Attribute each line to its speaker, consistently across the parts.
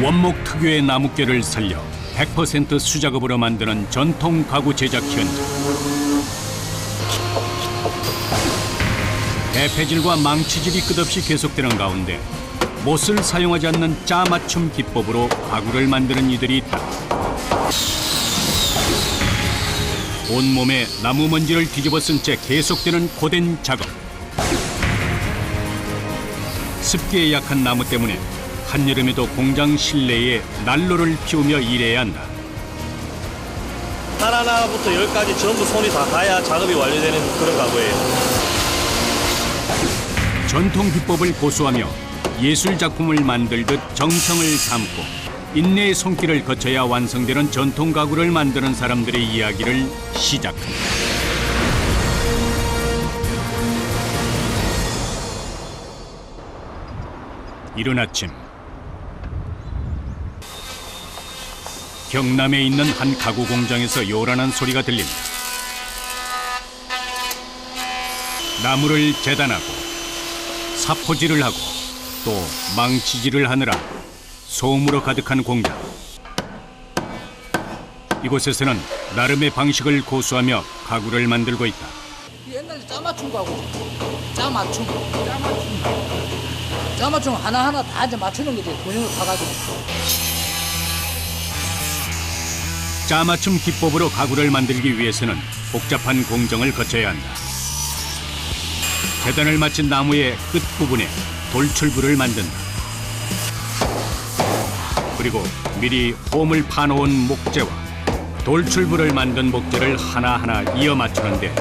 Speaker 1: 원목 특유의 나뭇결을 살려 100% 수작업으로 만드는 전통 가구 제작 현장. 대패질과 망치질이 끝없이 계속되는 가운데 못을 사용하지 않는 짜 맞춤 기법으로 가구를 만드는 이들이 있다. 온몸에 나무 먼지를 뒤집어 쓴 채 계속되는 고된 작업. 습기에 약한 나무 때문에 한여름에도 공장 실내에 난로를 피우며 일해야 한다.
Speaker 2: 하나하나부터 열까지 전부 손이 다 닿아야 작업이 완료되는 그런 가구예요.
Speaker 1: 전통 기법을 고수하며 예술 작품을 만들듯 정성을 담고 인내의 손길을 거쳐야 완성되는 전통 가구를 만드는 사람들의 이야기를 시작한다. 이른 아침 경남에 있는 한 가구 공장에서 요란한 소리가 들립니다. 나무를 재단하고 사포질을 하고 또 망치질을 하느라 소음으로 가득한 공장. 이곳에서는 나름의 방식을 고수하며 가구를 만들고 있다.
Speaker 3: 옛날에 짜맞춤 가구, 짜맞춤 하나하나 다 이제 맞추는 거지. 군용을 파가지고.
Speaker 1: 짜맞춤 기법으로 가구를 만들기 위해서는 복잡한 공정을 거쳐야 한다. 재단을 마친 나무의 끝부분에 돌출부를 만든다. 그리고 미리 홈을 파놓은 목재와 돌출부를 만든 목재를 하나하나 이어 맞추는데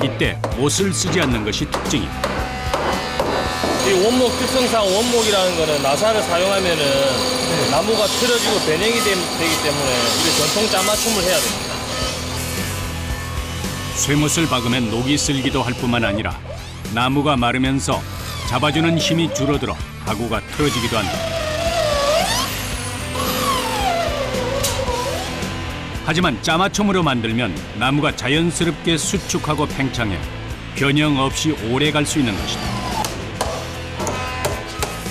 Speaker 1: 이때 못을 쓰지 않는 것이 특징이다.
Speaker 2: 이 원목 특성상 원목이라는 거는 나사를 사용하면은 나무가 틀어지고 변형이 되기 때문에 이게 전통 짜맞춤을 해야 됩니다.
Speaker 1: 쇠못을 박으면 녹이 슬기도 할 뿐만 아니라 나무가 마르면서 잡아주는 힘이 줄어들어 가구가 틀어지기도 한다. 하지만 짜맞춤으로 만들면 나무가 자연스럽게 수축하고 팽창해 변형 없이 오래 갈 수 있는 것이다.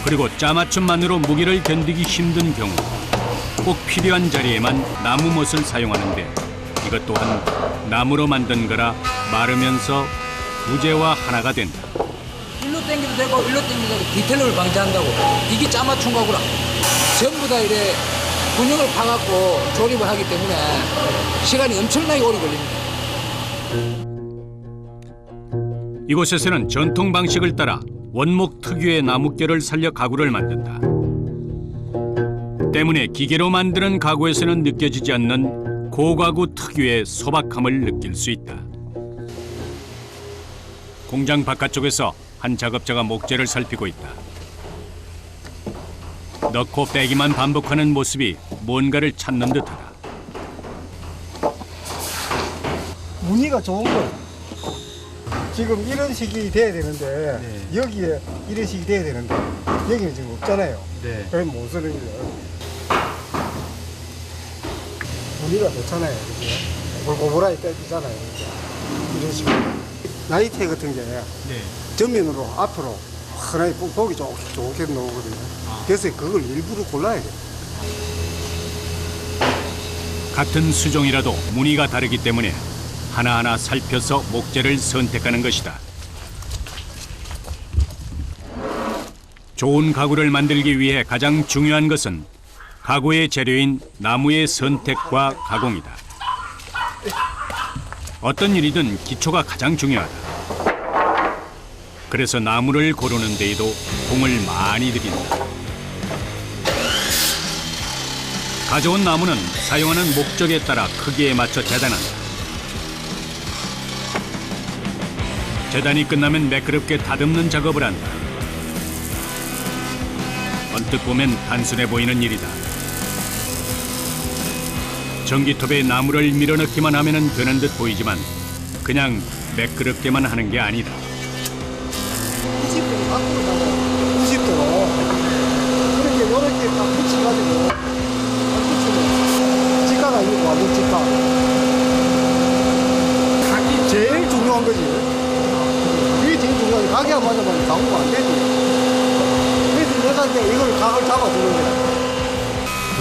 Speaker 1: 그리고 짜맞춤만으로 무게를 견디기 힘든 경우 꼭 필요한 자리에만 나무못을 사용하는데 이것 또한 나무로 만든 거라 마르면서 부재와 하나가 된다.
Speaker 3: 일로 당겨도 되고 일로 당겨도 되고 디테일을 방지한다고. 이게 짜맞춤 가구라. 전부 다 이래 군용을 파갖고 조립을 하기 때문에 시간이 엄청나게 오래 걸립니다.
Speaker 1: 이곳에서는 전통 방식을 따라 원목 특유의 나뭇결을 살려 가구를 만든다. 때문에 기계로 만드는 가구에서는 느껴지지 않는 고가구 특유의 소박함을 느낄 수 있다. 공장 바깥쪽에서 한 작업자가 목재를 살피고 있다. 넣고 빼기만 반복하는 모습이 뭔가를 찾는 듯하다.
Speaker 4: 무늬가 좋은 거예요. 지금 이런 식이 돼야 되는데 여기에 이런 식이 돼야 되는데 여기는 지금 없잖아요. 그럼 못 쓰는 거예요. 무늬가 좋잖아요. 골고루하게 떼지잖아요. 이런 식으로. 나이테 같은 게 전면으로 앞으로 하나의 보기 좋게 나오거든요. 그래서 그걸 일부러 골라야 돼요.
Speaker 1: 같은 수종이라도 무늬가 다르기 때문에 하나하나 살펴서 목재를 선택하는 것이다. 좋은 가구를 만들기 위해 가장 중요한 것은 가구의 재료인 나무의 선택과 가공이다. 어떤 일이든 기초가 가장 중요하다. 그래서 나무를 고르는 데에도 공을 많이 들인다. 가져온 나무는 사용하는 목적에 따라 크기에 맞춰 재단한다. 재단이 끝나면 매끄럽게 다듬는 작업을 한다. 언뜻 보면 단순해 보이는 일이다. 전기톱에 나무를 밀어넣기만 하면 되는 듯 보이지만 그냥 매끄럽게만 하는 게 아니다.
Speaker 4: 90도로 밖으로 나가요. 90도로. 그렇게 이렇게 딱 붙여가지고 딱 붙이면 직가가 있고 완전 직가. 각이 제일 중요한 거지. 그게 제일 중요한 거지. 각이 안 맞으면 가구가 안 되지. 그래서 내가 이제 이걸 각을 잡아주는 거야.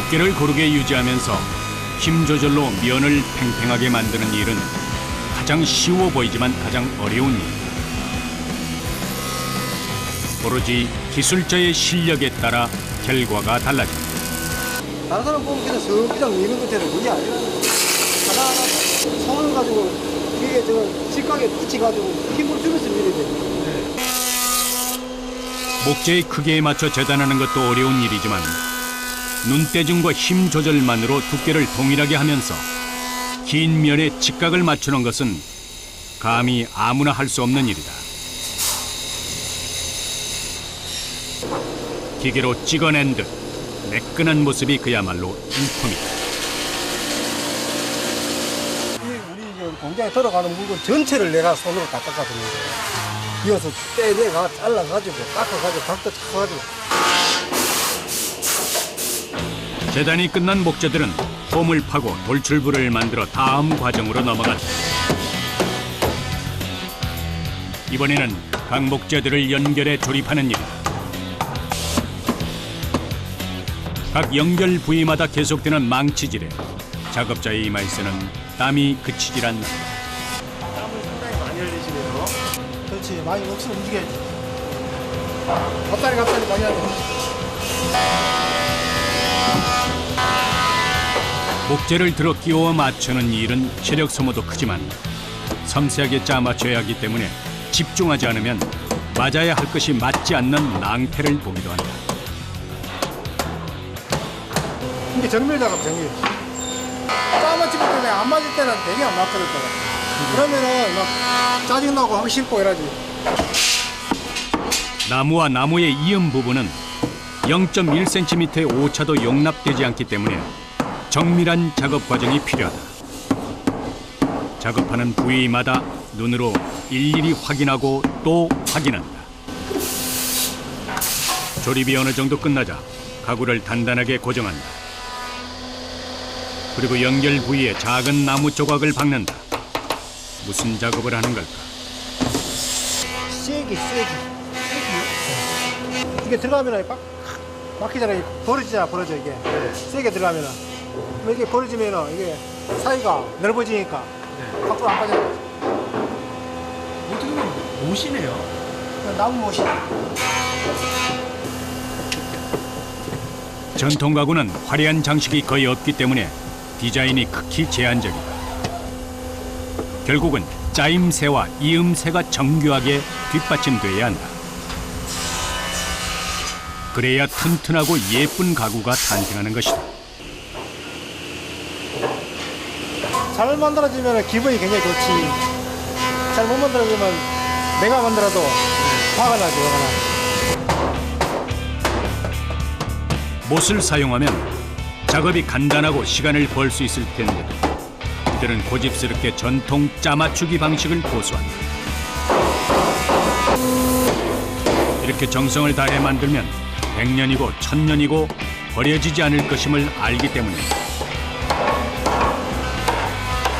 Speaker 1: 두께를 고르게 유지하면서 힘 조절로 면을 팽팽하게 만드는 일은 가장 쉬워 보이지만 가장 어려운 일. 오로지 기술자의 실력에 따라 결과가 달라집니다.
Speaker 4: 다른 사람 보면 그냥 그냥 미는 것처럼 그게 아니라 하나하나 손을 가지고 이게 저 직각에 붙여가지고 힘을 주면서 밀어야 돼.
Speaker 1: 목재의 크기에 맞춰 재단하는 것도 어려운 일이지만 눈대중과 힘 조절만으로 두께를 동일하게 하면서 긴 면에 직각을 맞추는 것은 감히 아무나 할 수 없는 일이다. 기계로 찍어낸 듯 매끈한 모습이 그야말로 일품이다.
Speaker 4: 우리 저 공장에 들어가는 물건 전체를 내가 손으로 다 깎아주는 거야. 이어서 떼내가 잘라가지고 깎아가지고 각도 잡아가지고.
Speaker 1: 재단이 끝난 목재들은 홈을 파고 돌출부를 만들어 다음 과정으로 넘어간다. 이번에는 각 목재들을 연결해 조립하는 일이다. 각 연결 부위마다 계속되는 망치질에 작업자의 이마에서는 땀이 그치질 않는다.
Speaker 4: 땀을 상당히 많이 흘리시네요. 그렇지, 많이 억수로 움직여야지. 갑자기 많이 하네.
Speaker 1: 목재를 들어 끼워 맞추는 일은 체력 소모도 크지만 섬세하게 짜 맞춰야 하기 때문에 집중하지 않으면 맞아야 할 것이 맞지 않는 낭패를 보기도 한다.
Speaker 4: 이게 정밀 작업, 정밀. 짜맞추기 때문에 안 맞을 때는 되게 안 맞거든. 그러면은 막 짜증나고 하기 싫고 이러지.
Speaker 1: 나무와 나무의 이음 부분은 0.1cm의 오차도 용납되지 않기 때문에 정밀한 작업 과정이 필요하다. 작업하는 부위마다 눈으로 일일이 확인하고 또 확인한다. 조립이 어느 정도 끝나자 가구를 단단하게 고정한다. 그리고 연결 부위에 작은 나무 조각을 박는다. 무슨 작업을 하는 걸까?
Speaker 4: 세게. 이게 들어가면 막히잖아요. 벌어져 이게. 세게 들어가면은. 이게 벌어지면은 이게 사이가 넓어지니까 밖으로 안 빠져.
Speaker 5: 어떻게 보면 못이네요.
Speaker 4: 나무 못이.
Speaker 1: 전통 가구는 화려한 장식이 거의 없기 때문에 디자인이 극히 제한적이다. 결국은 짜임새와 이음새가 정교하게 뒷받침돼야 한다. 그래야 튼튼하고 예쁜 가구가 탄생하는 것이다.
Speaker 4: 잘 만들어지면 기분이 굉장히 좋지. 잘 못 만들어지면 내가 만들어도 화가 나지, 화가 나.
Speaker 1: 못을 사용하면 작업이 간단하고 시간을 벌 수 있을 텐데도 이들은 고집스럽게 전통 짜맞추기 방식을 고수한다. 이렇게 정성을 다해 만들면 100년이고 1000년이고 버려지지 않을 것임을 알기 때문이다.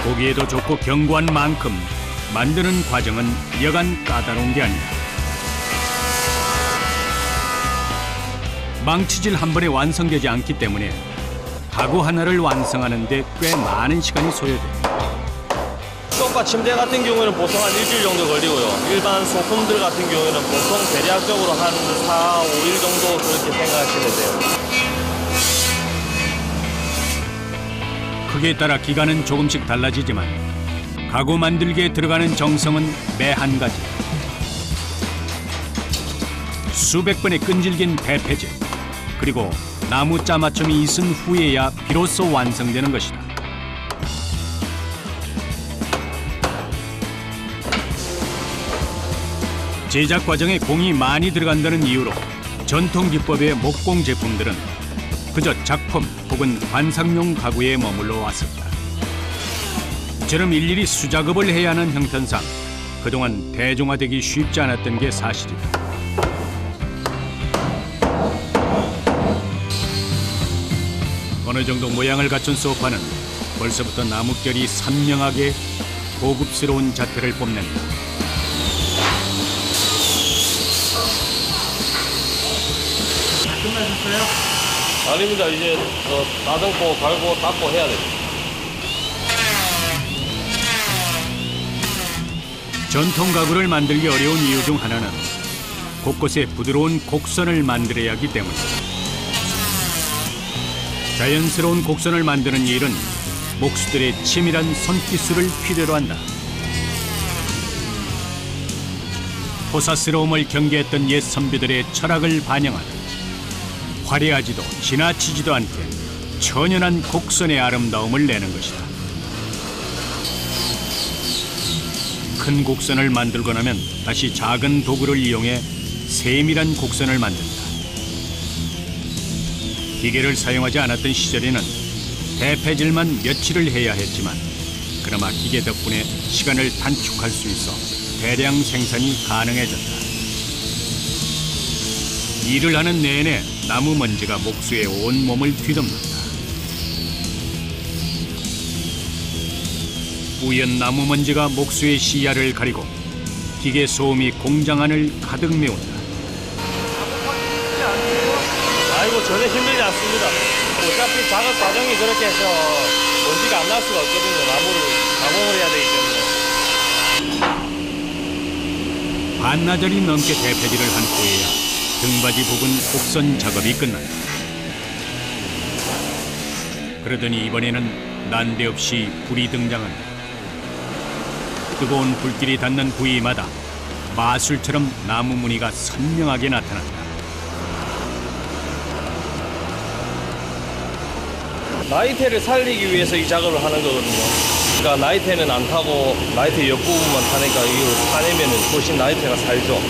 Speaker 1: 보기에도 좋고 견고한 만큼 만드는 과정은 여간 까다로운 게 아니다. 망치질 한 번에 완성되지 않기 때문에 가구 하나를 완성하는 데 꽤 많은 시간이 소요됩니다.
Speaker 2: 소파 침대 같은 경우에는 보통 한 일주일 정도 걸리고요. 일반 소품들 같은 경우에는 보통 대략적으로 한 4, 5일 정도 그렇게 생각하시면 돼요.
Speaker 1: 크기에 따라 기간은 조금씩 달라지지만 가구 만들기에 들어가는 정성은 매 한 가지. 수백 번의 끈질긴 대패질, 그리고 나무 짜맞춤이 있은 후에야 비로소 완성되는 것이다. 제작 과정에 공이 많이 들어간다는 이유로 전통 기법의 목공 제품들은 그저 작품 혹은 관상용 가구에 머물러 왔었다. 이처럼 일일이 수작업을 해야 하는 형편상 그동안 대중화되기 쉽지 않았던 게 사실이다. 어느 정도 모양을 갖춘 소파는 벌써부터 나뭇결이 선명하게 고급스러운 자태를 뽐낸다.
Speaker 5: 끝나셨어요?
Speaker 2: 아닙니다. 이제 다듬고 갈고 닦고 해야 돼요.
Speaker 1: 전통 가구를 만들기 어려운 이유 중 하나는 곳곳에 부드러운 곡선을 만들어야 하기 때문입니다. 자연스러운 곡선을 만드는 일은 목수들의 치밀한 손기술을 필요로 한다. 호사스러움을 경계했던 옛 선비들의 철학을 반영한 화려하지도 지나치지도 않게 천연한 곡선의 아름다움을 내는 것이다. 큰 곡선을 만들고 나면 다시 작은 도구를 이용해 세밀한 곡선을 만든다. 기계를 사용하지 않았던 시절에는 대패질만 며칠을 해야 했지만 그나마 기계 덕분에 시간을 단축할 수 있어 대량 생산이 가능해졌다. 일을 하는 내내 나무 먼지가 목수의 온몸을 뒤덮는다. 뿌연 나무 먼지가 목수의 시야를 가리고 기계 소음이 공장 안을 가득 메운다.
Speaker 2: 아이고 전혀 힘들지 않습니다. 어차피 작업 과정이 그렇게 해서 먼지가 안 날 수가 없거든요. 나무를 가공을 해야 되기 때문에.
Speaker 1: 반나절이 넘게 대패질을 한 후에야 등받이 부분 곡선 작업이 끝난다. 그러더니 이번에는 난데없이 불이 등장한다. 뜨거운 불길이 닿는 부위마다 마술처럼 나무 무늬가 선명하게 나타난다.
Speaker 2: 나이테를 살리기 위해서 이 작업을 하는 거거든요. 그러니까 나이테는 안 타고 나이테 옆부분만 타니까 이거 타내면 훨씬 나이테가 살죠.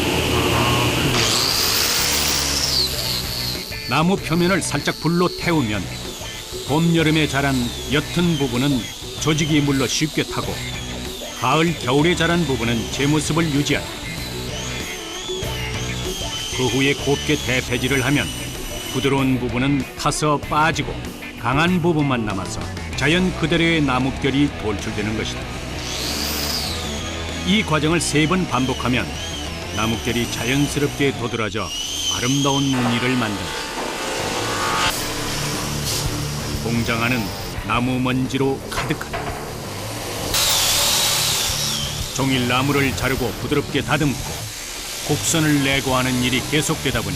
Speaker 1: 나무 표면을 살짝 불로 태우면 봄, 여름에 자란 옅은 부분은 조직이 물러 쉽게 타고 가을, 겨울에 자란 부분은 제 모습을 유지한다. 그 후에 곱게 대패질을 하면 부드러운 부분은 타서 빠지고 강한 부분만 남아서 자연 그대로의 나뭇결이 돌출되는 것이다. 이 과정을 3번 반복하면 나뭇결이 자연스럽게 도드라져 아름다운 무늬를 만든다. 공장 안은 나무 먼지로 가득하다. 종일 나무를 자르고 부드럽게 다듬고 곡선을 내고 하는 일이 계속되다 보니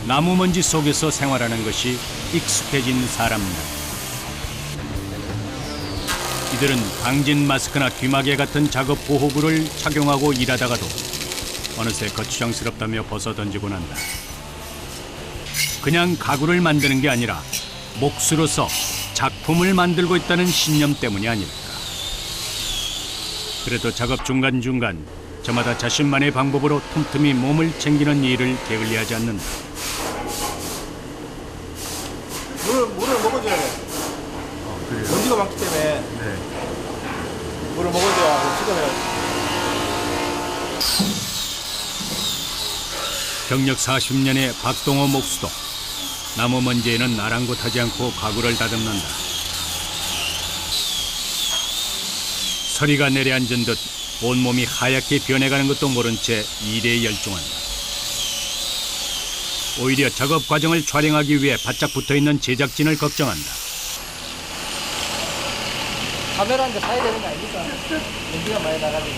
Speaker 1: 나무 먼지 속에서 생활하는 것이 익숙해진 사람들. 이들은 방진 마스크나 귀마개 같은 작업 보호구를 착용하고 일하다가도 어느새 거추장스럽다며 벗어 던지고 난다. 그냥 가구를 만드는 게 아니라 몫으로서 작품을 만들고 있다는 신념 때문이 아닐까. 그래도 작업 중간중간 저마다 자신만의 방법으로 틈틈이 몸을 챙기는 일을 게을리하지 않는다.
Speaker 4: 물을 먹어줘야 돼.
Speaker 5: 그래요?
Speaker 4: 먼지가 많기 때문에
Speaker 5: 네.
Speaker 4: 물을 먹어줘야 씻어내야지.
Speaker 1: 경력 40년의 박동호 목수도 나무 먼지에는 아랑곳하지 않고 가구를 다듬는다. 서리가 내려앉은 듯 온몸이 하얗게 변해가는 것도 모른 채 일에 열중한다. 오히려 작업 과정을 촬영하기 위해 바짝 붙어있는 제작진을 걱정한다.
Speaker 3: 카메라 한 대 사야 되는 거 아닙니까? 연기가 많이 나가지고.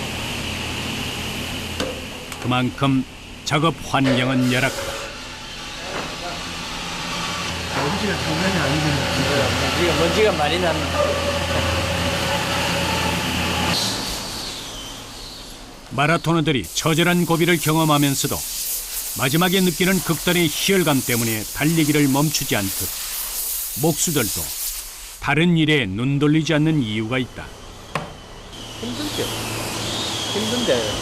Speaker 1: 그만큼 작업 환경은 열악하다.
Speaker 5: 먼지가 장난이 아니군요.
Speaker 3: 먼지가 많이 납니다.
Speaker 1: 마라토너들이 처절한 고비를 경험하면서도 마지막에 느끼는 극단의 희열감 때문에 달리기를 멈추지 않듯 목수들도 다른 일에 눈 돌리지 않는 이유가 있다.
Speaker 3: 힘들죠. 힘든데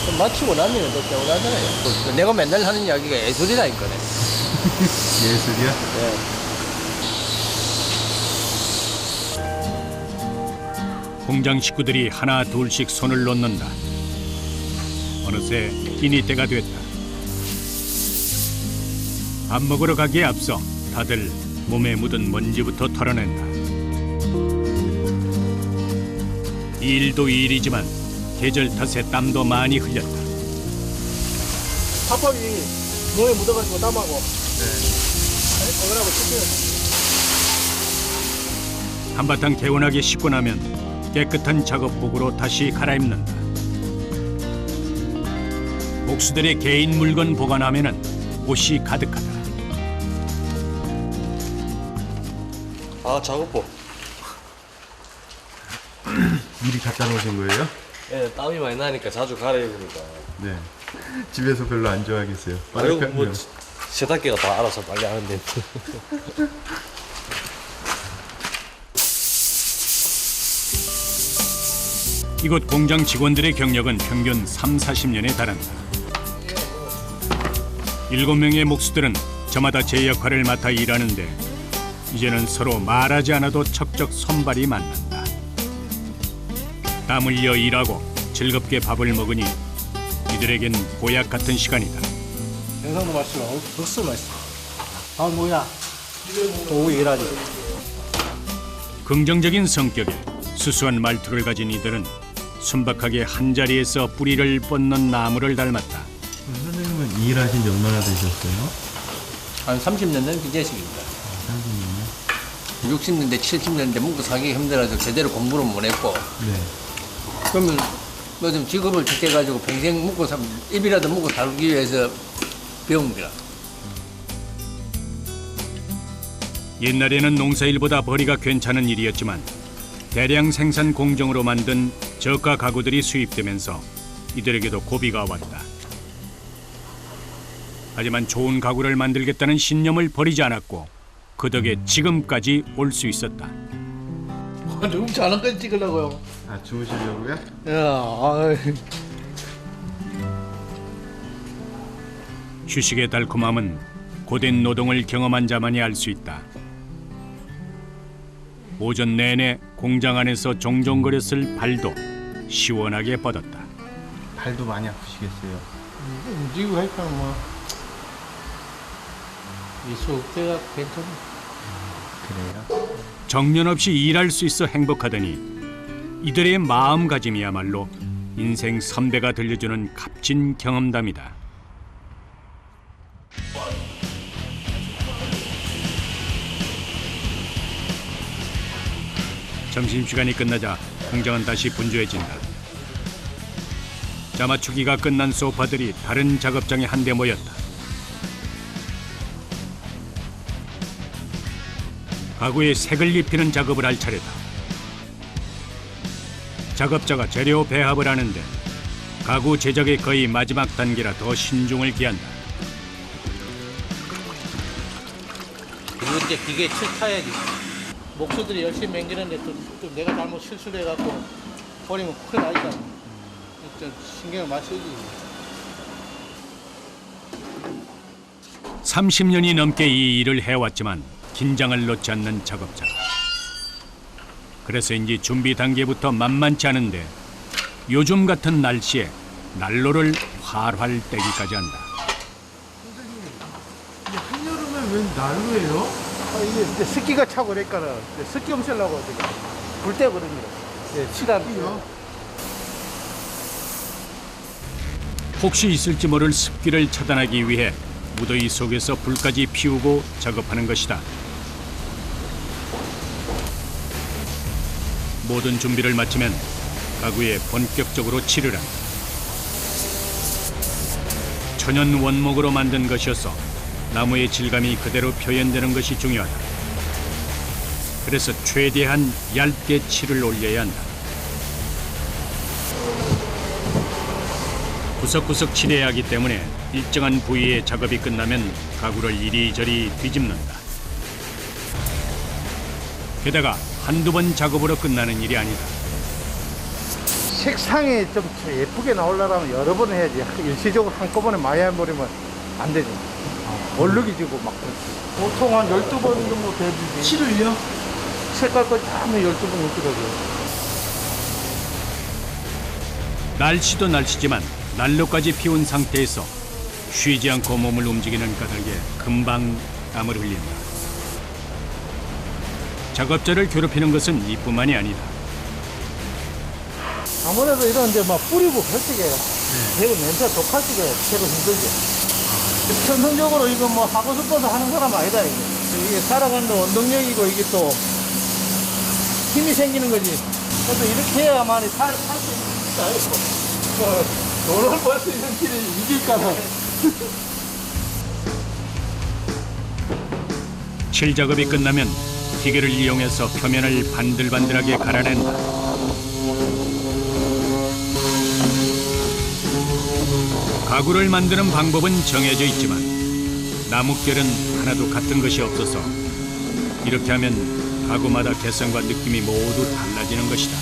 Speaker 3: 좀 마치고 나면 또 개운하잖아요. 내가 맨날 하는 이야기가 예술이라니까요.
Speaker 5: 예술이야?
Speaker 3: 네.
Speaker 1: 공장 식구들이 하나 둘씩 손을 놓는다. 어느새 끼니 때가 됐다. 밥 먹으러 가기에 앞서 다들 몸에 묻은 먼지부터 털어낸다. 일도 일이지만 계절 탓에 땀도 많이 흘렸다.
Speaker 4: 팝업이 몸에 묻어가지고 땀하고.
Speaker 1: 한바탕 개운하게 씻고 나면 깨끗한 작업복으로 다시 갈아입는다. 목수들의 개인 물건 보관함에는 옷이 가득하다.
Speaker 2: 아, 작업복.
Speaker 5: 미리 갖다 놓으신 거예요?
Speaker 2: 예, 땀이 많이 나니까 자주 갈아입으니까.
Speaker 5: 네. 집에서 별로 안 좋아하겠어요.
Speaker 2: 아이고,
Speaker 5: 빠르게
Speaker 2: 뭐
Speaker 5: 하면.
Speaker 2: 세탁기가 다 알아서 빨리 하는데.
Speaker 1: 이곳 공장 직원들의 경력은 평균 30-40년에 달한다. 7명의 목수들은 저마다 제 역할을 맡아 일하는데 이제는 서로 말하지 않아도 척척 손발이 맞는다. 땀 흘려 일하고 즐겁게 밥을 먹으니 이들에겐 보약 같은 시간이다.
Speaker 4: 영상도 맛있어. 억수 맛있어. 아, 뭐야. 오후 일하지.
Speaker 1: 긍정적인 성격에 수수한 말투를 가진 이들은 순박하게 한자리에서 뿌리를 뻗는 나무를 닮았다.
Speaker 5: 선생님은 이 일하신 지 얼마나 되셨어요?
Speaker 3: 한 30년 된 기계식입니다. 60년대, 70년대 먹고 살기 힘들어서 제대로 공부를 못 했고,
Speaker 5: 네.
Speaker 3: 그러면 뭐 좀 직업을 택해가지고 평생 입이라도 먹고 살기 위해서 배운 거라.
Speaker 1: 옛날에는 농사일보다 벌이가 괜찮은 일이었지만 대량 생산 공정으로 만든 저가 가구들이 수입되면서 이들에게도 고비가 왔다. 하지만 좋은 가구를 만들겠다는 신념을 버리지 않았고 그 덕에 지금까지 올 수 있었다.
Speaker 6: 너무 잘한 건 찍으려고요.
Speaker 5: 아, 주무시려고요?
Speaker 6: 야,
Speaker 1: 휴식의 달콤함은 고된 노동을 경험한 자만이 알 수 있다. 오전 내내 공장 안에서 종종거렸을 발도 시원하게 뻗었다.
Speaker 5: 발도 많이 아프시겠어요.
Speaker 6: 움직이고 하니까 뭐, 이 수업대가 괜찮아.
Speaker 5: 그래요?
Speaker 1: 정년 없이 일할 수 있어 행복하더니 이들의 마음가짐이야말로 인생 선배가 들려주는 값진 경험담이다. 점심시간이 끝나자 공장은 다시 분주해진다. 짜맞추기가 끝난 소파들이 다른 작업장에 한데 모였다. 가구에 색을 입히는 작업을 할 차례다. 작업자가 재료 배합을 하는데 가구 제작의 거의 마지막 단계라 더 신중을 기한다.
Speaker 6: 이거 이제 기계에 칠타야지. 목수들이 열심히 맹기는데 또 내가 잘못 실수를 해갖고 버리면 큰일 나니까. 좀 신경을 많이 쓰지.
Speaker 1: 30년이 넘게 이 일을 해왔지만 긴장을 놓지 않는 작업자. 그래서인지 준비 단계부터 만만치 않은데 요즘 같은 날씨에 난로를 활활 떼기까지 한다.
Speaker 5: 한여름에 웬 난로예요?
Speaker 6: 이게 이제 습기가 차고 그러니까는 습기 없애려고 지금 불 떼거든요. 네, 칠하는.
Speaker 1: 혹시 있을지 모를 습기를 차단하기 위해 무더위 속에서 불까지 피우고 작업하는 것이다. 모든 준비를 마치면 가구에 본격적으로 칠을 한다. 천연 원목으로 만든 것이어서 나무의 질감이 그대로 표현되는 것이 중요하다. 그래서 최대한 얇게 칠을 올려야 한다. 구석구석 칠해야 하기 때문에 일정한 부위의 작업이 끝나면 가구를 이리저리 뒤집는다. 게다가 한두 번 작업으로 끝나는 일이 아니다.
Speaker 6: 색상이 좀 예쁘게 나오려면 여러 번 해야지. 일시적으로 한꺼번에 많이 해버리면 안 되죠. 얼룩이 지고 막 그렇지. 보통 한 12번 정도 되지.
Speaker 5: 칠을요?
Speaker 6: 색깔까지 다 하면 12번 넘더라고요.
Speaker 1: 날씨도 날씨지만 난로까지 피운 상태에서 쉬지 않고 몸을 움직이는 까닭에 금방 땀을 흘린다. 작업자를 괴롭히는 것은 이뿐만이 아니다.
Speaker 6: 아무래도 이런 이제 막 뿌리고 할 적에 대구 냄새가 독할 적에 제일 힘들죠. 천성적으로 이거 뭐 하고 싶어서 하는 사람 아니다, 이거. 이게 살아가는 원동력이고 이게 또 힘이 생기는 거지. 그래서 이렇게 해야만 살수 있다. 돈을 벌 수 있는 길을 이길까봐.
Speaker 1: 칠 작업이 끝나면 기계를 이용해서 표면을 반들반들하게 갈아낸다. 가구를 만드는 방법은 정해져 있지만 나뭇결은 하나도 같은 것이 없어서 이렇게 하면 가구마다 개성과 느낌이 모두 달라지는 것이다.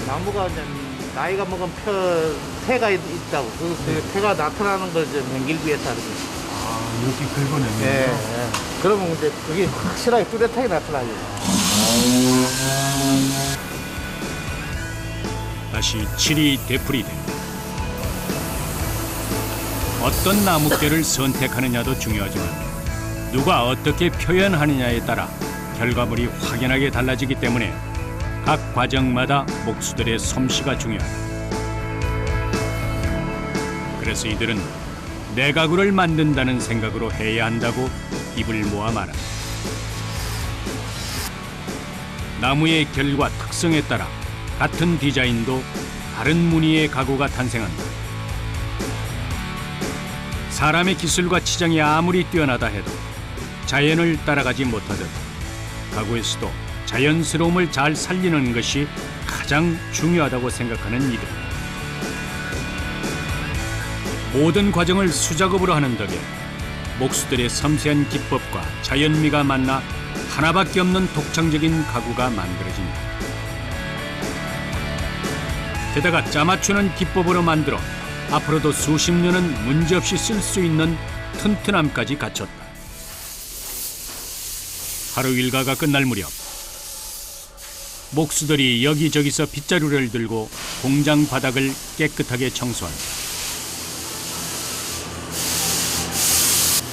Speaker 6: 나무가 이제 나이가 먹은 태가 있다고. 그 태가 나타나는 걸 이제 맹길 위해서 하는 거지.
Speaker 5: 아, 이렇게 긁어내면.
Speaker 6: 예, 예. 그러면 이제 그게 확실하게 뚜렷하게 나타나요.
Speaker 1: 다시 칠이 되풀이된다. 어떤 나뭇결을 선택하느냐도 중요하지만 누가 어떻게 표현하느냐에 따라 결과물이 확연하게 달라지기 때문에 각 과정마다 목수들의 솜씨가 중요하다. 그래서 이들은 내 가구를 만든다는 생각으로 해야 한다고 입을 모아 말한다. 나무의 결과 특성에 따라 같은 디자인도 다른 무늬의 가구가 탄생한다. 사람의 기술과 치장이 아무리 뛰어나다 해도 자연을 따라가지 못하듯 가구에서도 자연스러움을 잘 살리는 것이 가장 중요하다고 생각하는 이들. 모든 과정을 수작업으로 하는 덕에 목수들의 섬세한 기법과 자연미가 만나 하나밖에 없는 독창적인 가구가 만들어진다. 게다가 짜맞추는 기법으로 만들어 앞으로도 수십 년은 문제없이 쓸 수 있는 튼튼함까지 갖췄다. 하루 일과가 끝날 무렵 목수들이 여기저기서 빗자루를 들고 공장 바닥을 깨끗하게 청소한다.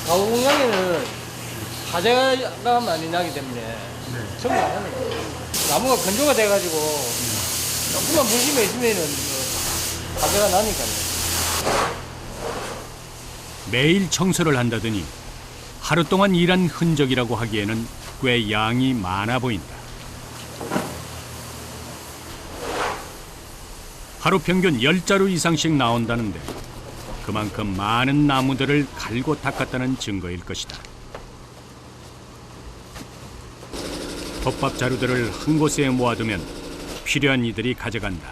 Speaker 2: 가구 공장에는 화재가 많이 나기 때문에 정말 안 하는 거예요. 나무가 건조가 돼가지고 조금만 물 심해지면은 화재가 나니까요.
Speaker 1: 매일 청소를 한다더니 하루 동안 일한 흔적이라고 하기에는 꽤 양이 많아 보인다. 하루 평균 10자루 이상씩 나온다는데 그만큼 많은 나무들을 갈고 닦았다는 증거일 것이다. 덮밥 자루들을 한 곳에 모아두면 필요한 이들이 가져간다.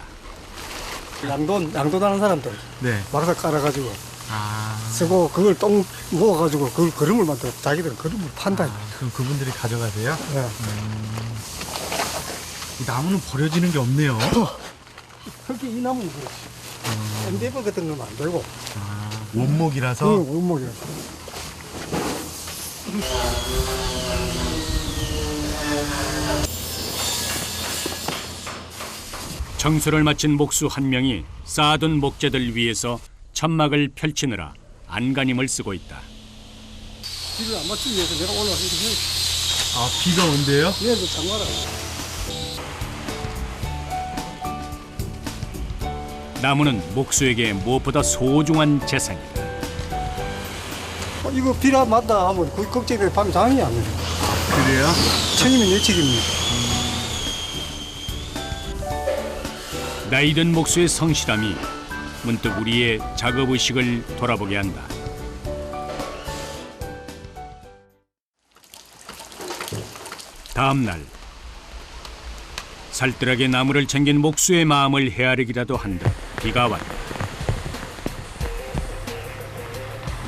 Speaker 4: 양도하는 사람들
Speaker 5: 네.
Speaker 4: 막사 깔아가지고
Speaker 5: 아.
Speaker 4: 쓰고 그걸 똥 모아가지고 그걸 그림을 만들어 자기들은 그림을 판다.
Speaker 5: 그럼 그분들이 가져가세요?
Speaker 4: 네.
Speaker 5: 이 나무는 버려지는 게 없네요.
Speaker 4: 특히 이 나무는 그렇지. MDF 같은 건 안 되고.
Speaker 5: 아, 원목이라서.
Speaker 4: 원목이라서.
Speaker 1: 청소를 마친 목수 한 명이 쌓아둔 목재들 위에서 천막을 펼치느라 안간힘을 쓰고 있다.
Speaker 4: 비를 안 맞추기 위해서 내가 올라와서 이렇게 해.
Speaker 5: 아, 비가 온대요?
Speaker 4: 얘도 장마라.
Speaker 1: 나무는 목수에게 무엇보다 소중한 재산이다.
Speaker 4: 이거 비라 맞다 하면 거의 걱정돼 밤에 잠이 안 오네.
Speaker 5: 그래요?
Speaker 4: 천이면 일찍입니다.
Speaker 1: 나이든 목수의 성실함이 문득 우리의 작업의식을 돌아보게 한다. 다음 날 살뜰하게 나무를 챙긴 목수의 마음을 헤아리기라도 한 듯 비가 왔다.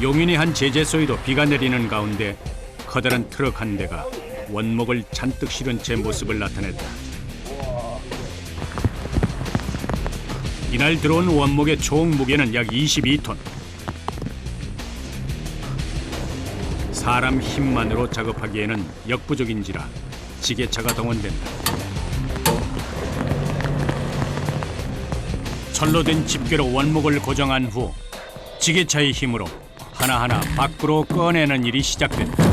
Speaker 1: 용인의 한 제재소에도 비가 내리는 가운데 커다란 트럭 한 대가 원목을 잔뜩 실은 채 모습을 나타냈다. 이날 들어온 원목의 총 무게는 약 22톤. 사람 힘만으로 작업하기에는 역부족인지라 지게차가 동원된다. 철로 된 집게로 원목을 고정한 후 지게차의 힘으로 하나하나 밖으로 꺼내는 일이 시작된다.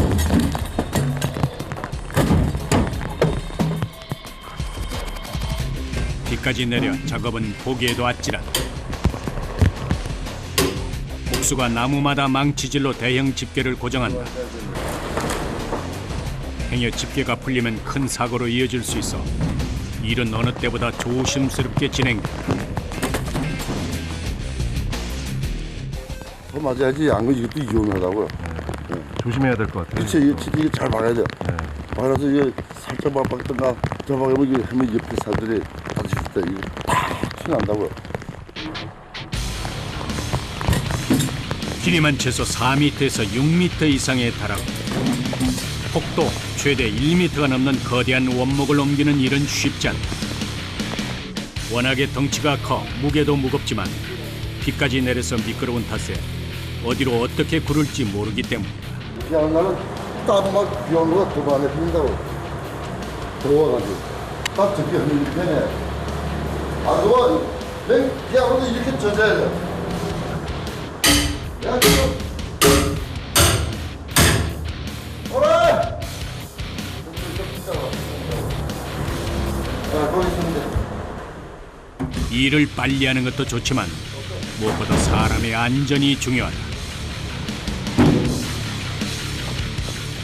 Speaker 1: 비까지 내려 작업은 보기에도 아찔하다. 목수가 나무마다 망치질로 대형 집게를 고정한다. 행여 집게가 풀리면 큰 사고로 이어질 수 있어 일은 어느 때보다 조심스럽게 진행된다.
Speaker 7: 더 맞아야지 안 그러지 이것도 위험하다고요.
Speaker 5: 조심해야 될 것 같아요.
Speaker 7: 그렇지 이게 잘 막아야 돼. 막아서 이게 살짝 막박던가 저 막으면 이게 하면 옆에 사람들이 다칠 때 이거 탁 튀어난다고요.
Speaker 1: 길이만 최소 4m에서 6m 이상에 달하고 폭도 최대 1m가 넘는 거대한 원목을 옮기는 일은 쉽지 않다. 워낙에 덩치가 커 무게도 무겁지만 비까지 내려서 미끄러운 탓에 어디로 어떻게 구를지 모르기 때문이다.
Speaker 7: 비하는 날은 땀 막 비 오는 거가 도로 안에 핀다고. 더워가지고 딱 저기 하면 이렇게 해. 아 더워. 맨 비하고도 이렇게 젖어야 돼. 야 지금 오라. 야 거기 있으면 돼.
Speaker 1: 일을 빨리 하는 것도 좋지만 무엇보다 사람의 안전이 중요하다.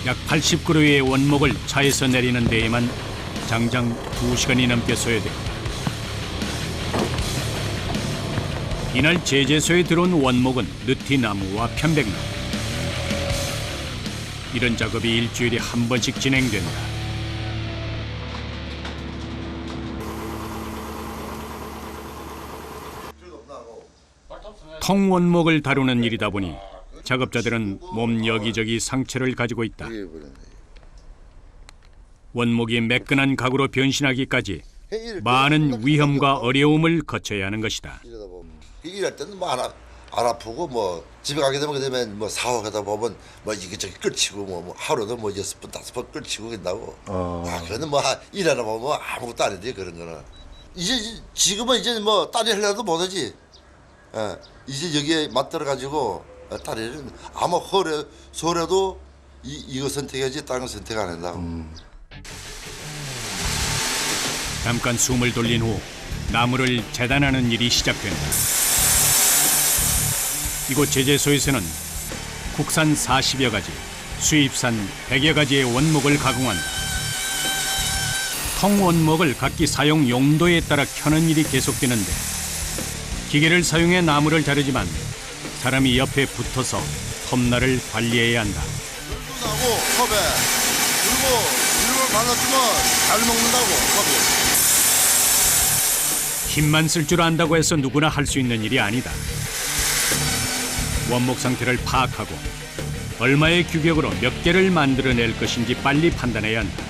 Speaker 1: 약 80kg의 원목을 차에서 내리는 데에만 장장 2시간이 넘게 소요됩니다. 이날 제재소에 들어온 원목은 느티나무와 편백나무. 이런 작업이 일주일에 한 번씩 진행된다. 통원목을 다루는 일이다 보니 작업자들은 몸 여기저기 상처를 가지고 있다. 원목이 매끈한 가구로 변신하기까지 많은 위험과 어려움을 거쳐야 하는 것이다.
Speaker 7: 일할 때는 뭐 안 아프고 뭐 집에 가게 되면 뭐 사업하다 보면 뭐 이게저게 끌치고 뭐 하루도 뭐 6번 5번 끌치고 된다고. 그거는 뭐 일하다 보면 아무것도 안 해도 그런 거는. 이제 지금은 이제 뭐 딸이 하려도 못하지. 이제 여기에 맞들어 가지고 딸이는 아마 소래도 이거 선택해야지 다른 거 선택 안 한다고.
Speaker 1: 잠깐 숨을 돌린 후 나무를 재단하는 일이 시작된다. 이곳 제재소에서는 국산 40여 가지, 수입산 100여 가지의 원목을 가공한다. 통원목을 각기 사용 용도에 따라 켜는 일이 계속되는데 기계를 사용해 나무를 자르지만 사람이 옆에 붙어서 톱날을 관리해야 한다.
Speaker 7: 하고 컵에 그리고 이걸 발라주면 잘 먹는다고 컵이.
Speaker 1: 힘만 쓸 줄 안다고 해서 누구나 할 수 있는 일이 아니다. 원목 상태를 파악하고 얼마의 규격으로 몇 개를 만들어낼 것인지 빨리 판단해야 한다.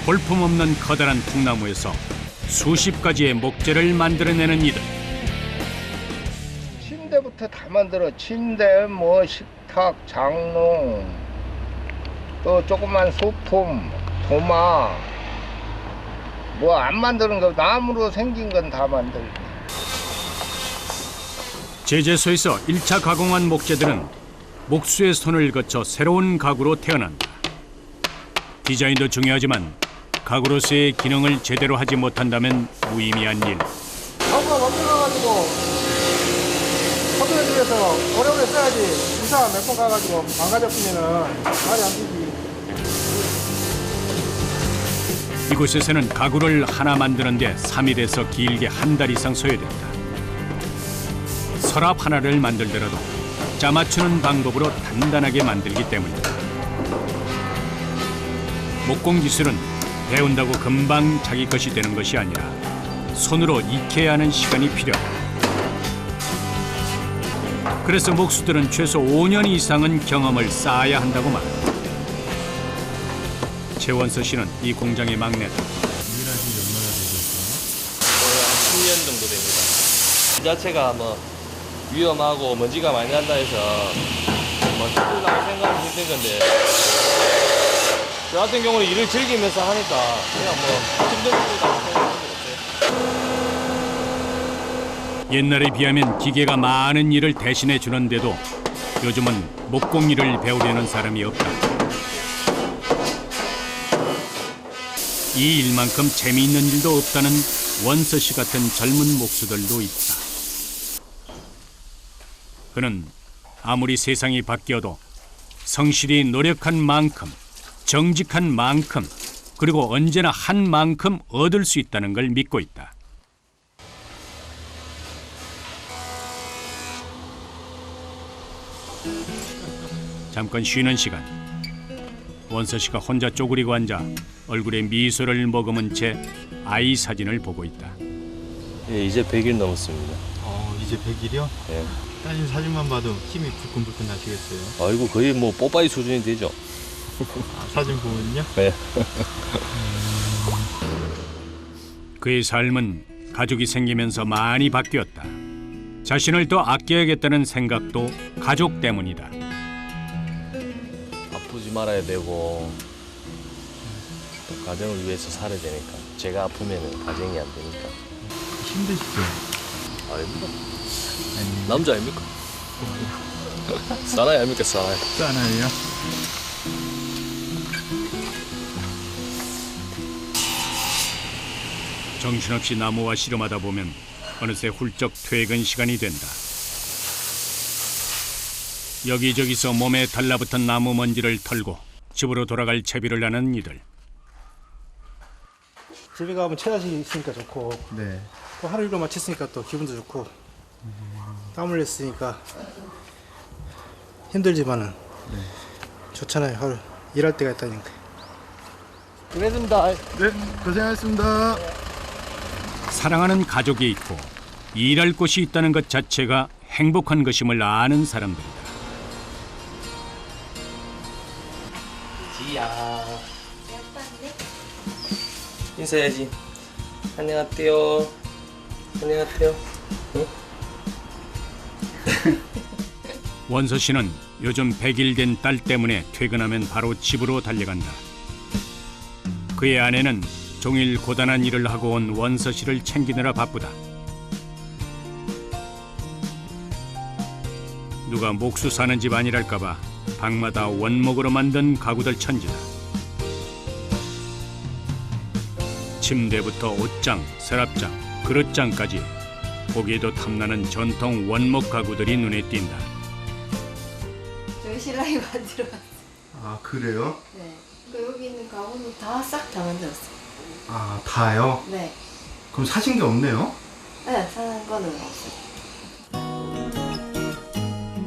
Speaker 1: 볼품없는 커다란 통나무에서 수십 가지의 목재를 만들어내는 이들.
Speaker 2: 침대부터 다 만들어. 침대, 뭐 식탁, 장롱, 또 조그만 소품, 도마. 뭐 안 만드는 거 나무로 생긴 건 다 만들고.
Speaker 1: 제재소에서 1차 가공한 목재들은 목수의 손을 거쳐 새로운 가구로 태어난다. 디자인도 중요하지만 가구로서의 기능을 제대로 하지 못한다면 무의미한 일.
Speaker 4: 가구가 만들어가지고 서둘러서 오래오래 써야지. 이사 몇 번 가가지고 망가졌으면은 말이 안 되지.
Speaker 1: 이곳에서는 가구를 하나 만드는데 3일에서 길게 한 달 이상 소요된다. 서랍 하나를 만들더라도 짜맞추는 방법으로 단단하게 만들기 때문이다. 목공 기술은 배운다고 금방 자기 것이 되는 것이 아니라 손으로 익혀야 하는 시간이 필요하다. 그래서 목수들은 최소 5년 이상은 경험을 쌓아야 한다고 말한다. 최원서 씨는 이 공장의 막내다.
Speaker 5: 일한 지 얼마나 되셨어요?
Speaker 8: 한 10년 정도 됩니다. 이 자체가 뭐 위험하고 먼지가 많이 난다 해서 뭐 힘들다고 생각하면 힘든 건데 저 같은 경우는 일을 즐기면서 하니까 그냥 뭐 힘든 것보다 생각하는 게 없어요.
Speaker 1: 옛날에 비하면 기계가 많은 일을 대신해 주는데도 요즘은 목공 일을 배우려는 사람이 없다. 이 일만큼 재미있는 일도 없다는 원서 씨 같은 젊은 목수들도 있다. 그는 아무리 세상이 바뀌어도 성실히 노력한 만큼, 정직한 만큼, 그리고 언제나 한 만큼 얻을 수 있다는 걸 믿고 있다. 잠깐 쉬는 시간. 원서 씨가 혼자 쪼그리고 앉아 얼굴에 미소를 머금은 채 아이 사진을 보고 있다.
Speaker 8: 예, 이제 100일 넘었습니다.
Speaker 5: 이제 100일이요?
Speaker 8: 예.
Speaker 5: 따님 사진만 봐도 힘이 불끈불끈 나시겠어요?
Speaker 8: 아이고 거의 뭐 뽀빠이 수준이 되죠.
Speaker 5: 사진 보면요?
Speaker 8: 네.
Speaker 1: 그의 삶은 가족이 생기면서 많이 바뀌었다. 자신을 더 아껴야겠다는 생각도 가족 때문이다.
Speaker 8: 아프지 말아야 되고 또 가정을 위해서 살아야 되니까 제가 아프면 가정이 안 되니까.
Speaker 5: 힘드시죠?
Speaker 8: 아닙니다. 남자 아닙니까? 사나이 아닙니까 사나이.
Speaker 5: 짠아요?
Speaker 1: 정신없이 나무와 씨름하다 보면 어느새 훌쩍 퇴근 시간이 된다. 여기저기서 몸에 달라붙은 나무 먼지를 털고 집으로 돌아갈 채비를 하는 이들.
Speaker 9: 집에 가면 체력이 있으니까 좋고
Speaker 5: 네.
Speaker 9: 또 하루 일과 마쳤으니까 또 기분도 좋고 땀 흘렸으니까 힘들지만은 좋잖아요. 하루 일할 때가 있다니까.
Speaker 2: 그랬습니다.
Speaker 5: 네, 고생하셨습니다.
Speaker 1: 사랑하는 가족이 있고 일할 곳이 있다는 것 자체가 행복한 것임을 아는 사람들이다.
Speaker 8: 지야. 인사해야지. 안녕하세요. 안녕하세요. 응?
Speaker 1: 원서 씨는 요즘 100일 된 딸 때문에 퇴근하면 바로 집으로 달려간다. 그의 아내는 종일 고단한 일을 하고 온 원서 씨를 챙기느라 바쁘다. 누가 목수 사는 집 아니랄까 봐 방마다 원목으로 만든 가구들 천지다. 침대부터 옷장, 서랍장, 그릇장까지 보기에도 탐나는 전통 원목 가구들이 눈에 띈다.
Speaker 10: 저희 신랑이 만들어왔어요.
Speaker 5: 아, 그래요?
Speaker 10: 네. 그러니까 여기 있는 가구는 다 싹 다 만들었어요.
Speaker 5: 아, 다요?
Speaker 10: 네.
Speaker 5: 그럼 사신 게 없네요?
Speaker 10: 네, 사는 거는 없어요.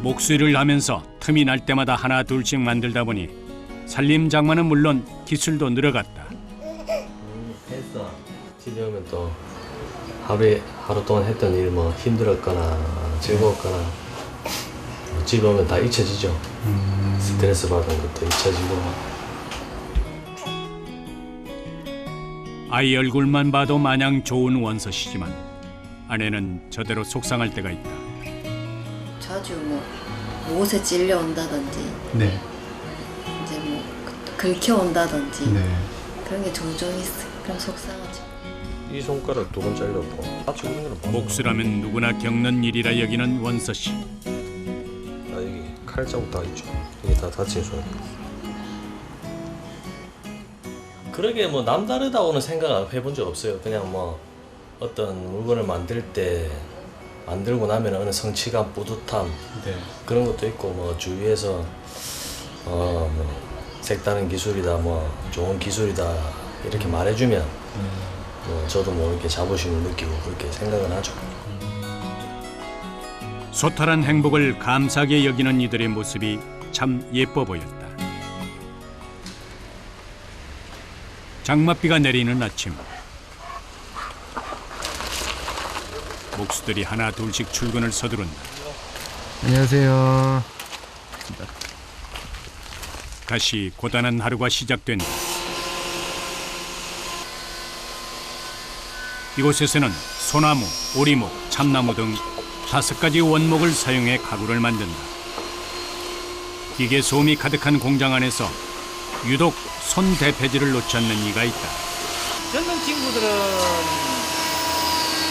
Speaker 1: 목수일을 하면서 틈이 날 때마다 하나 둘씩 만들다 보니 살림 장만은 물론 기술도 늘어갔다.
Speaker 8: 했어. 집에 오면 또 하루 동안 했던 일 뭐 힘들었거나 즐거웠거나 집에 오면 다 잊혀지죠. 스트레스 받은 것도 잊혀지고.
Speaker 1: 아이 얼굴만 봐도 마냥 좋은 원서 씨지만 아내는 저대로 속상할 때가 있다.
Speaker 10: 자주 뭐 못에 찔려온다든지
Speaker 5: 네.
Speaker 10: 이제 뭐 긁혀온다든지
Speaker 5: 네.
Speaker 10: 그런 게 종종 있어요. 그럼 속상하죠.
Speaker 8: 이 손가락 두 번 잘렸고 다치고 있는 거는
Speaker 1: 목수라면 누구나 겪는 일이라 여기는 원서 씨.
Speaker 8: 아, 여기 칼 자국 다 있죠. 이게 다 다친 손. 그러게 뭐 남다르다고는 생각 해본 적 없어요. 그냥 뭐 어떤 물건을 만들 때 만들고 나면 어느 성취감, 뿌듯함 그런 것도 있고 뭐 주위에서 뭐 색다른 기술이다, 뭐 좋은 기술이다 이렇게 말해주면 뭐 저도 모르게 자부심을 느끼고 그렇게 생각은 하죠.
Speaker 1: 소탈한 행복을 감사하게 여기는 이들의 모습이 참 예뻐 보였다. 장맛비가 내리는 아침. 목수들이 하나 둘씩 출근을 서두른다.
Speaker 5: 안녕하세요.
Speaker 1: 다시 고단한 하루가 시작된다. 이곳에서는 소나무, 오리목, 참나무 등 5가지 원목을 사용해 가구를 만든다. 기계 소음이 가득한 공장 안에서 유독 손 대패질을 놓지 않는 이가 있다.
Speaker 2: 젊은 친구들은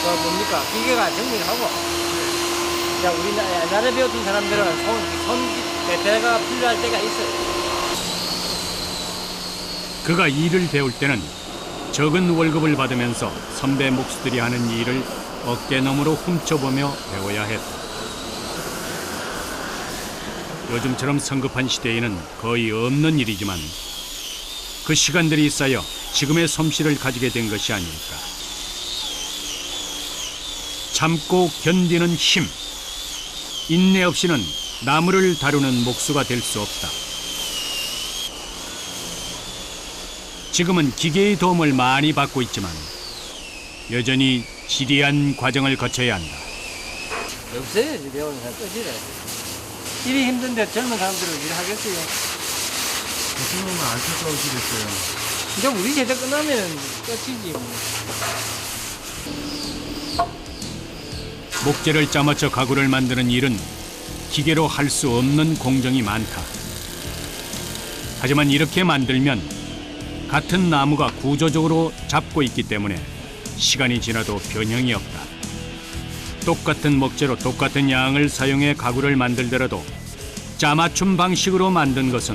Speaker 2: 뭡니까? 기계가 정리를 하고 그냥 우리 옛날에 배웠던 사람들은 손 대패가 필요할 때가 있어요.
Speaker 1: 그가 일을 배울 때는 적은 월급을 받으면서 선배 목수들이 하는 일을 어깨너머로 훔쳐보며 배워야 했다. 요즘처럼 성급한 시대에는 거의 없는 일이지만 그 시간들이 쌓여 지금의 솜씨를 가지게 된 것이 아닐까. 참고 견디는 힘, 인내 없이는 나무를 다루는 목수가 될 수 없다. 지금은 기계의 도움을 많이 받고 있지만 여전히 지리한 과정을 거쳐야 한다.
Speaker 2: 없어야지, 배우는 사람 끝이래. 일이 힘든데 젊은 사람들은 일하겠어요.
Speaker 5: 지금은 안 찾아오시겠어요.
Speaker 2: 이제 우리 세대 끝나면 끝이지. 뭐.
Speaker 1: 목재를 짜맞춰 가구를 만드는 일은 기계로 할 수 없는 공정이 많다. 하지만 이렇게 만들면 같은 나무가 구조적으로 잡고 있기 때문에 시간이 지나도 변형이 없다. 똑같은 목재로 똑같은 양을 사용해 가구를 만들더라도 짜맞춤 방식으로 만든 것은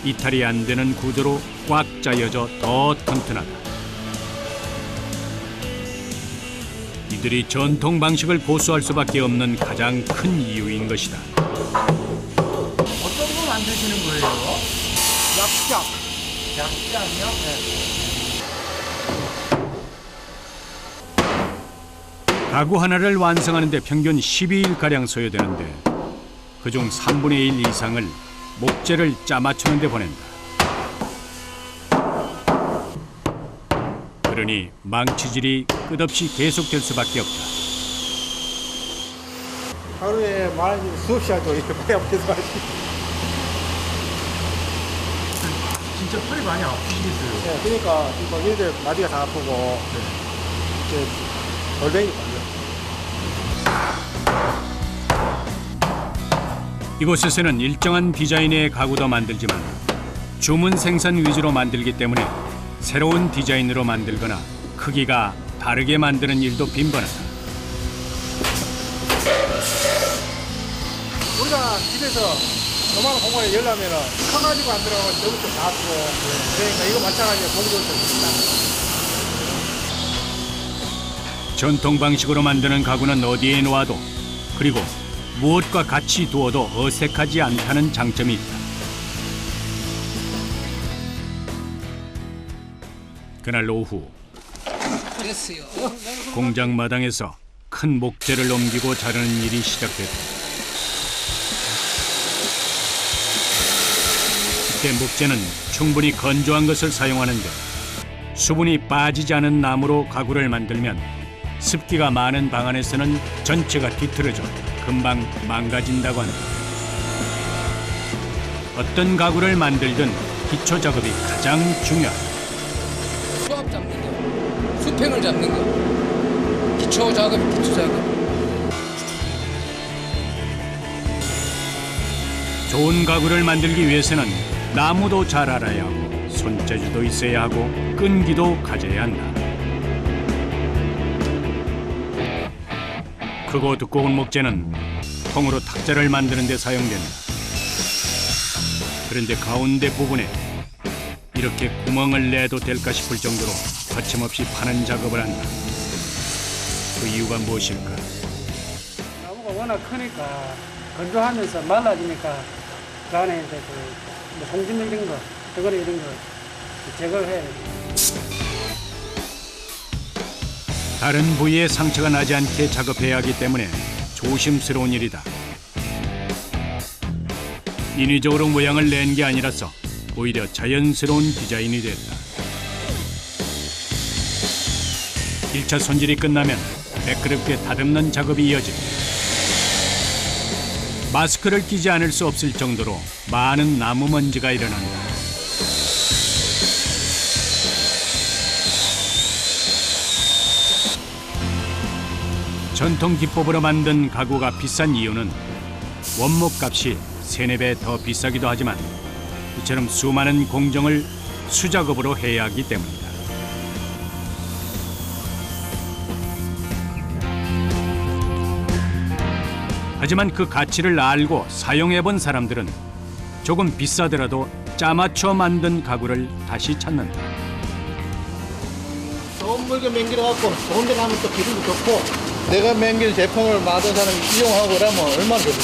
Speaker 1: 이탈이 안 되는 구조로 꽉 짜여져 더 튼튼하다. 이들이 전통 방식을 고수할 수밖에 없는 가장 큰 이유인 것이다.
Speaker 3: 어떤 거 만드시는 거예요?
Speaker 2: 약장.
Speaker 3: 약장이요? 네.
Speaker 1: 가구 하나를 완성하는 데 평균 12일가량 소요되는데 그중 3분의 1 이상을 목재를 짜맞추는 데 보낸다. 그러니 망치질이 끝없이 계속될 수밖에 없다.
Speaker 4: 하루에 말하자면 수업 시간도 이렇게 많이 아프서
Speaker 5: 진짜 팔이 많이 아프시겠어요.
Speaker 4: 네, 그러니까 뭐 얘들 마디가 다 아프고 이제 골뱅이 걸려.
Speaker 1: 이곳에서는 일정한 디자인의 가구도 만들지만 주문 생산 위주로 만들기 때문에 새로운 디자인으로 만들거나 크기가 다르게 만드는 일도 빈번하다.
Speaker 4: 우리가 집에서 요만한 공간에 열려면은 커가지고 안 들어가면 너무 좀 작고 그러니까 이거 마찬가지로 공정도 있다.
Speaker 1: 전통 방식으로 만드는 가구는 어디에 놓아도 그리고 무엇과 같이 두어도 어색하지 않다는 장점이 있다. 그날 오후
Speaker 3: 됐어요.
Speaker 1: 공장 마당에서 큰 목재를 옮기고 자르는 일이 시작됐다. 이때 목재는 충분히 건조한 것을 사용하는데 수분이 빠지지 않은 나무로 가구를 만들면 습기가 많은 방 안에서는 전체가 뒤틀어져 금방 망가진다고 한다. 어떤 가구를 만들든 기초 작업이 가장 중요하다.
Speaker 3: 수압 잡는 거, 수평을 잡는 거, 기초 작업.
Speaker 1: 좋은 가구를 만들기 위해서는 나무도 잘 알아야 하고 손재주도 있어야 하고 끈기도 가져야 한다. 크고 두꺼운 목재는 통으로 탁자를 만드는 데 사용된다. 그런데 가운데 부분에 이렇게 구멍을 내도 될까 싶을 정도로 거침없이 파는 작업을 한다. 그 이유가 무엇일까?
Speaker 4: 나무가 워낙 크니까 건조하면서 말라지니까 그 안에 이제 뭐 송진 이런 거, 저거리 이런 거 제거를 해야 돼.
Speaker 1: 다른 부위에 상처가 나지 않게 작업해야 하기 때문에 조심스러운 일이다. 인위적으로 모양을 낸 게 아니라서 오히려 자연스러운 디자인이 됐다. 1차 손질이 끝나면 매끄럽게 다듬는 작업이 이어진다. 마스크를 끼지 않을 수 없을 정도로 많은 나무 먼지가 일어난다. 전통 기법으로 만든 가구가 비싼 이유는 원목 값이 3-4배 더 비싸기도 하지만 이처럼 수많은 공정을 수작업으로 해야 하기 때문이다. 하지만 그 가치를 알고 사용해본 사람들은 조금 비싸더라도 짜맞춰 만든 가구를 다시 찾는다.
Speaker 6: 좋은 물건 맹길어갖고 좋은 데 가면 또 기분도 좋고 내가 맹긴 제품을 받은 사람이 이용하고 그러면 얼마나 좋을까.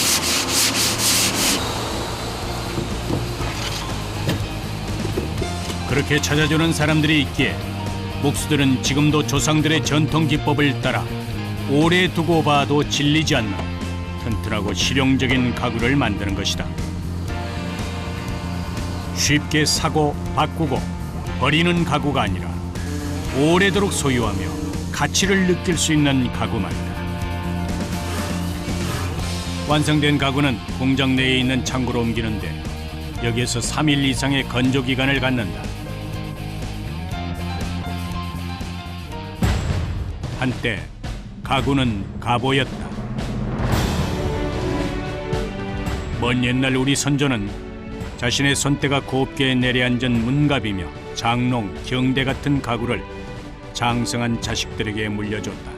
Speaker 1: 그렇게 찾아주는 사람들이 있기에 목수들은 지금도 조상들의 전통 기법을 따라 오래 두고 봐도 질리지 않는 튼튼하고 실용적인 가구를 만드는 것이다. 쉽게 사고 바꾸고 버리는 가구가 아니라 오래도록 소유하며 가치를 느낄 수 있는 가구 말이다. 완성된 가구는 공장 내에 있는 창고로 옮기는데 여기에서 3일 이상의 건조 기간을 갖는다. 한때 가구는 가보였다. 먼 옛날 우리 선조는 자신의 손때가 곱게 내려앉은 문갑이며 장롱, 경대 같은 가구를 장성한 자식들에게 물려줬다.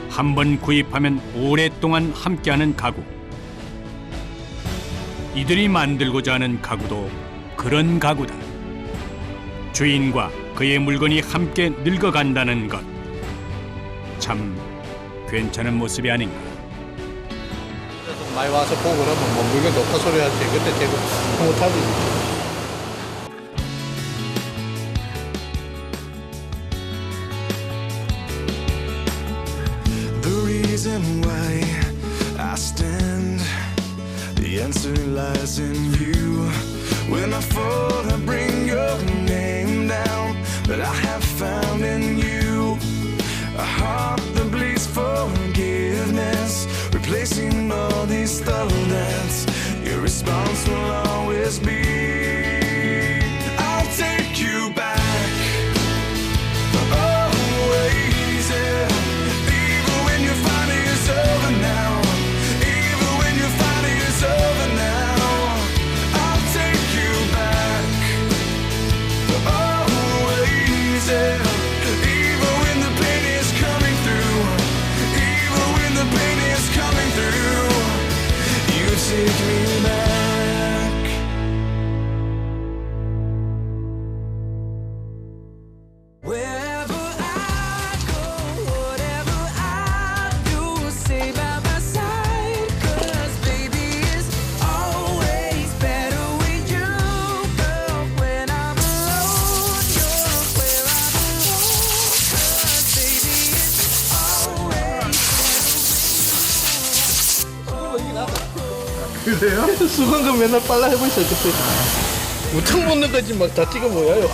Speaker 1: 한 번 구입하면 오랫동안 함께하는 가구. 이들이 만들고자 하는 가구도 그런 가구다. 주인과 그의 물건이 함께 늙어간다는 것. 참 괜찮은 모습이 아닌가.
Speaker 6: 그래서 많이 와서 보고 그러면 뭐 물건 좋다 소리 하지. 그때 제가 못하지.
Speaker 11: reason why I stand. The answer lies in you. When I fall, I bring your name down. But I have found in you a heart that bleeds forgiveness, replacing all these thoughts. Your response will always be, I'll take you back. Always, yeah. Even when you find it's over now. Even when you find it's over now. I'll take you back. Always, yeah. Even when the pain is coming through. Even when the pain is coming through. You take me back.
Speaker 12: Wherever I go, whatever I do, stay by my side. 'Cause baby, it's always better with you, girl. When I'm alone, you're where I belong. 'Cause baby, it's always
Speaker 6: 그래요? 수건도 맨날 빨라 해보있어 그때 무턱 묻는 거지 막 다 찍어 모여요.